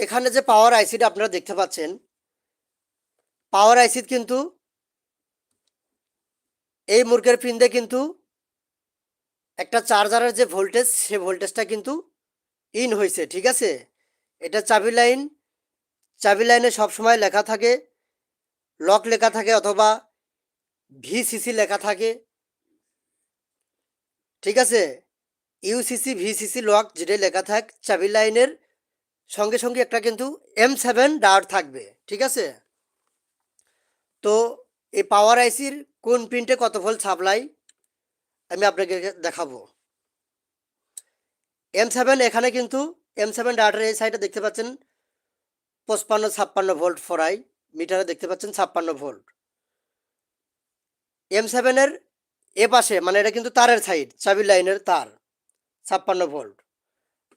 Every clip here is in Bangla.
এখানে যে পাওয়ার আইসিটা আপনারা দেখতে পাচ্ছেন, পাওয়ার আইসি কিন্তু এই মুরগের পিন দিয়ে কিন্তু একটা চার্জারের যে ভোল্টেজ, সে ভোল্টেজটা কিন্তু ইন হয়েছে, ঠিক আছে। এটা চাবি লাইনে সবসময় লেখা থাকে, লক লেখা থাকে অথবা ভিসিসি লেখা থাকে, ঠিক আছে। ইউসিসি ভিসিসি লক যেটা লেখা থাক, চাবি লাইনের সঙ্গে সঙ্গে একটা কিন্তু M7 ডায়োড থাকবে, ঠিক আছে। তো এই পাওয়ার আইসির কোন পিনটে কত ভোল্ট সাপ্লাই আমি আপনাকে দেখাবো। M7 এখানে কিন্তু M7 ডায়োডের এই সাইডে দেখতে পাচ্ছেন 55-56 ভোল্ট ফরাই, মিটারে দেখতে পাচ্ছেন 56 ভোল্ট। M7 এর এ পাশে মানে এটা কিন্তু তারের সাইড, চাবি লাইনের তার, 56 ভোল্ট।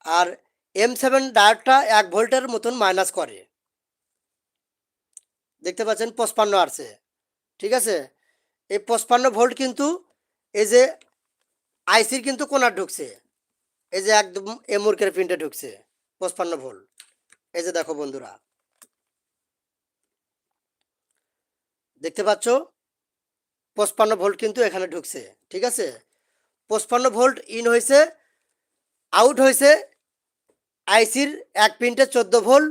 আর M7 ডায়োডটা 1 ভোল্টের মতন মাইনাস করে, দেখতে পাচ্ছেন 55 আসছে, ঠিক আছে। এই 55 ভোল্ট কিন্তু এই যে আইসির কিন্তু কোনার ঢুকছে, এই যে একদম এমুরকের পিনটা ঢুকছে 55 ভোল্ট। এই যে দেখো বন্ধুরা, দেখতে পাচ্ছ 55 ভোল্ট কিন্তু এখানে ঢুকছে, ঠিক আছে। 55 ভোল্ট ইন হয়েছে, আউট হয়েছে আইসির এক পিনটে 14 ভোল্ট,